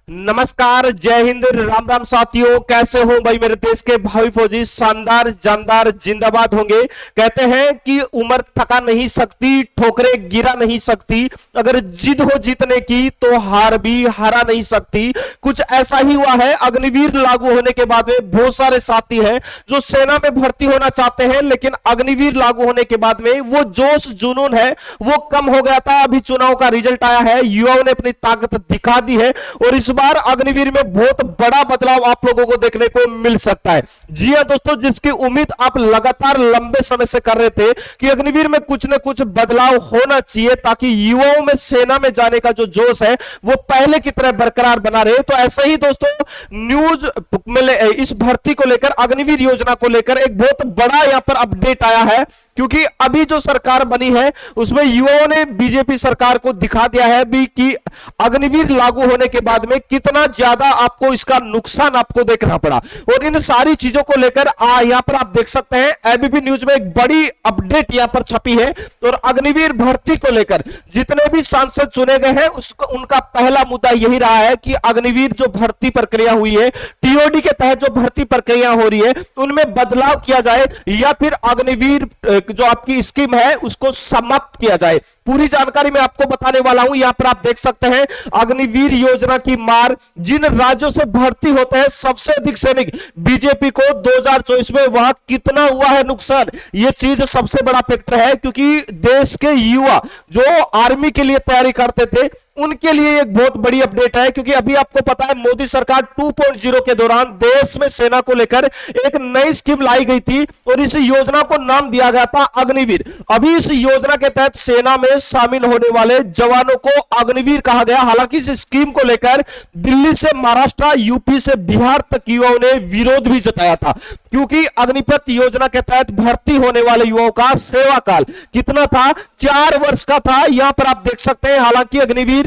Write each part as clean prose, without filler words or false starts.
नमस्कार, जय हिंद, राम राम साथियों। कैसे हो भाई मेरे देश के भावी फौजी? शानदार जानदार जिंदाबाद होंगे। कहते हैं कि उम्र थका नहीं सकती, ठोकरें गिरा नहीं सकती, अगर जिद हो जीतने की तो हार भी हरा नहीं सकती। कुछ ऐसा ही हुआ है। अग्निवीर लागू होने के बाद में बहुत सारे साथी हैं जो सेना में भर्ती होना चाहते हैं, लेकिन अग्निवीर लागू होने के बाद में वो जोश जुनून है वो कम हो गया था। अभी चुनाव का रिजल्ट आया है, युवाओं ने अपनी ताकत दिखा दी है और इस बार अग्निवीर में बहुत बड़ा बदलाव आप लोगों को देखने को मिल सकता है। जी हां दोस्तों, जिसकी उम्मीद आप लगातार लंबे समय से कर रहे थे कि अग्निवीर में कुछ न कुछ बदलाव होना चाहिए ताकि युवाओं में सेना में जाने का जो जोश है वो पहले की तरह बरकरार बना रहे। तो ऐसे ही दोस्तों न्यूज मिले इस भर्ती को लेकर, अग्निवीर योजना को लेकर एक बहुत बड़ा यहां पर अपडेट आया है, क्योंकि अभी जो सरकार बनी है उसमें युवाओं ने बीजेपी सरकार को दिखा दिया है भी कि अग्निवीर लागू होने के बाद में कितना ज्यादा आपको इसका नुकसान आपको देखना पड़ा। और इन सारी चीजों को लेकर यहां पर आप देख सकते हैं एबीपी न्यूज में एक बड़ी अपडेट यहां पर छपी है। और अग्निवीर भर्ती को लेकर जितने भी सांसद चुने गए हैं उनका पहला मुद्दा यही रहा है कि अग्निवीर जो भर्ती प्रक्रिया हुई है, टीओडी के तहत जो भर्ती प्रक्रिया हो रही है उनमें बदलाव किया जाए या फिर अग्निवीर जो आपकी स्कीम है उसको समाप्त किया जाए। पूरी जानकारी मैं आपको बताने वाला हूं। यहां पर आप देख सकते हैं अग्निवीर योजना की मार जिन राज्यों से भर्ती होते हैं सबसे अधिक सैनिक बीजेपी को 2024 में वहां कितना हुआ है नुकसान, यह चीज सबसे बड़ा फैक्टर है। क्योंकि देश के युवा जो आर्मी के लिए तैयारी करते थे उनके लिए एक बहुत बड़ी अपडेट है, क्योंकि अभी आपको पता है मोदी सरकार 2.0 के दौरान देश में सेना को लेकर एक नई स्कीम लाई गई थी और इस योजना को नाम दिया गया था अग्निवीर। अभी इस योजना के तहत सेना में शामिल होने वाले जवानों को अग्निवीर कहा गया। हालांकि इस स्कीम को लेकर दिल्ली से महाराष्ट्र, यूपी से बिहार तक युवाओं ने विरोध भी जताया था, क्योंकि अग्निपथ योजना के तहत भर्ती होने वाले युवाओं का सेवा काल कितना था? 4 वर्ष का था। यहां पर आप देख सकते हैं। हालांकि अग्निवीर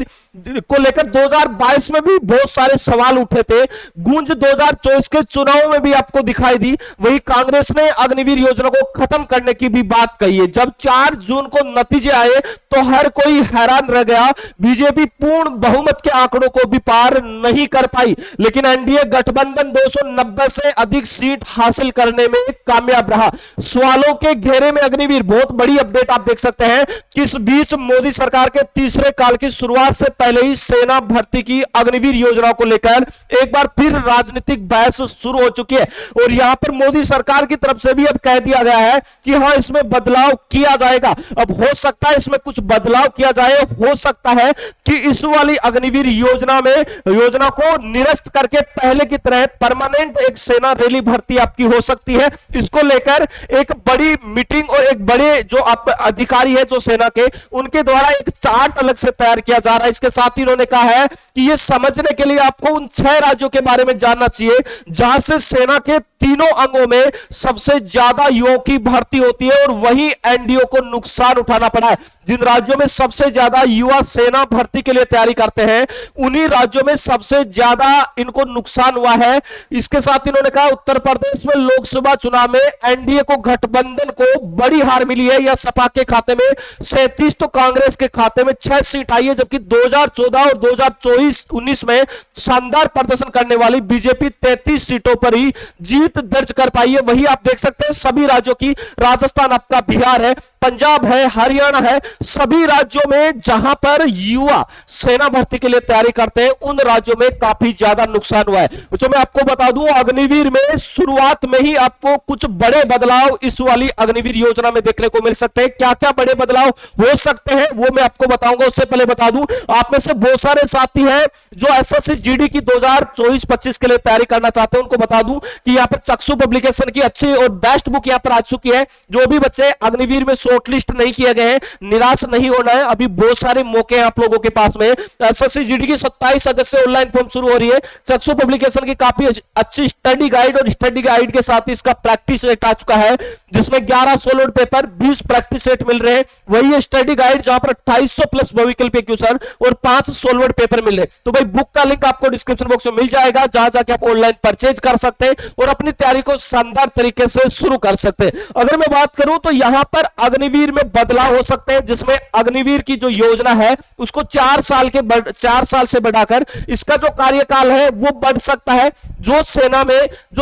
को लेकर 2022 में भी बहुत सारे सवाल उठे थे, गूंज 2024 के चुनाव में भी आपको दिखाई दी। वही कांग्रेस ने अग्निवीर योजना को खत्म करने की भी बात कही है। जब 4 जून को नतीजे आए तो हर कोई हैरान रह गया। बीजेपी पूर्ण बहुमत के आंकड़ों को भी पार नहीं कर पाई, लेकिन एनडीए गठबंधन 290 से अधिक सीट हासिल करने में कामयाब रहा। सवालों के घेरे में अग्निवीर, बहुत बड़ी अपडेट आप देख सकते हैं कि इस बीच मोदी सरकार के तीसरे काल की शुरुआत से पहले ही सेना भर्ती की अग्निवीर योजना को लेकर एक बार फिर राजनीतिक बहस शुरू हो चुकी है। और यहां पर मोदी सरकार की तरफ से भी अब कह दिया गया है कि हां इसमें बदलाव किया जाएगा। अब हो सकता है इसमें कुछ बदलाव किया जाए, हो सकता है कि इस वाली अग्निवीर योजना को निरस्त करके पहले की तरह परमानेंट एक सेना रैली भर्ती आपकी हो सकती है। इसको लेकर एक बड़ी मीटिंग और एक बड़े जो अधिकारी है जो सेना के, उनके द्वारा एक चार्ट अलग से तैयार किया जा रहा है। इसके साथ ही उन्होंने कहा है कि यह समझने के लिए आपको उन 6 राज्यों के बारे में जानना चाहिए जहां से सेना के तीनों अंगों में सबसे ज्यादा युवाओं की भर्ती होती है और वहीं एनडीओ को नुकसान उठाना पड़ा है। जिन राज्यों में सबसे ज्यादा युवा सेना भर्ती के लिए तैयारी करते हैं उन्हीं राज्यों में सबसे ज्यादा इनको नुकसान हुआ है। इसके साथ इन्होंने कहा उत्तर प्रदेश में लोकसभा चुनाव में एनडीए को, गठबंधन को बड़ी हार मिली है। या सपा के खाते में 37 तो कांग्रेस के खाते में 6 सीट आई है, जबकि 2014 और 2024-19 में शानदार प्रदर्शन करने वाली बीजेपी 33 सीटों पर ही जीत दर्ज कर पाई है। वही आप देख सकते हैं सभी राज्यों की, राजस्थान आपका, बिहार है, पंजाब है, हरियाणा है, सभी राज्यों में जहां पर युवा सेना भर्ती के लिए तैयारी करते हैं उन राज्यों में काफी ज्यादा नुकसान हुआ है। तो मैं आपको बता दूं अग्निवीर में शुरुआत में ही आपको कुछ बड़े बदलाव इस वाली अग्निवीर योजना में देखने को मिल सकते हैं। क्या क्या बड़े बदलाव हो सकते हैं वो मैं आपको बताऊंगा। उससे पहले बता दूं आप में से बहुत सारे साथी हैं जो एसएससी जीडी की 2024-25 के लिए तैयारी करना चाहते हैं। उनको बता दूं कि यहां पर चक्षु पब्लिकेशन की अच्छी और बेस्ट बुक यहां पर आ चुकी है। जो भी बच्चे अग्निवीर में शॉर्टलिस्ट नहीं किए गए हैं, निराश नहीं होना है, अभी बहुत सारे मौके हैं आप लोगों के पास में। एसएससी जीडी की 27 अगस्त से ऑनलाइन फॉर्म शुरू हो रही है। चक्षु पब्लिकेशन की काफी अच्छी स्टडी गाइड और स्टडी गाइड के साथ इसका प्रैक्टिस सेट आ चुका है, जिसमें 11 सोलोड पेपर, 20 प्रैक्टिस सेट मिल रहे हैं। वही स्टडी गाइड जहां पर 2800 प्लस वैकल्पिक क्वेश्चन और 5 सोलवर्ड पेपर मिल रहे। तो भाई बुक का लिंक आपको डिस्क्रिप्शन बॉक्स में मिल जाएगा, जहां जाके आप ऑनलाइन परचेज कर सकते हैं और अपनी तैयारी को शानदार तरीके से शुरू कर सकते हैं। अगर मैं बात करूं तो यहां पर अग्निवीर में बदलाव हो सकते हैं, जिसमें अग्निवीर की जो योजना है उसको 4 साल से बढ़ाकर इसका जो कार्यकाल है वो बढ़ सकता है। जो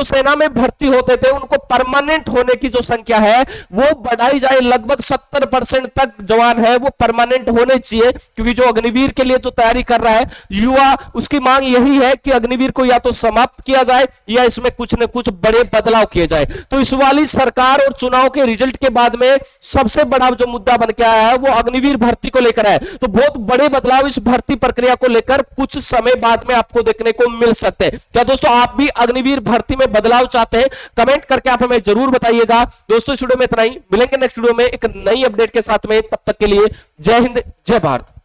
सेना में भर्ती होते थे उनको परमानेंट होने की जो संख्या है वो बढ़ाई जाए, लगभग 70% तक जवान है वो परमानेंट होने चाहिए, क्योंकि जो अग्निवीर के लिए जो तैयारी कर रहा है युवा, उसकी मांग यही है कि अग्निवीर को या तो समाप्त किया जाए या इसमें कुछ न कुछ बड़े बदलाव किए जाए। तो इस वाली सरकार और चुनाव के रिजल्ट के बाद में सबसे बड़ा जो मुद्दा बन के आया है वो अग्निवीर भर्ती को लेकर है। तो बहुत बड़े बदलाव इस भर्ती प्रक्रिया को लेकर कुछ समय बाद में आपको देखने को मिल सकते हैं। क्या दोस्तों आप भी अग्निवीर भर्ती में बदलाव चाहते हैं? कमेंट करके आप हमें जरूर बताइएगा। दोस्तों इस वीडियो में इतना ही, मिलेंगे नेक्स्ट वीडियो में एक नई अपडेट के साथ में, तब तक के लिए जय हिंद जय भारत।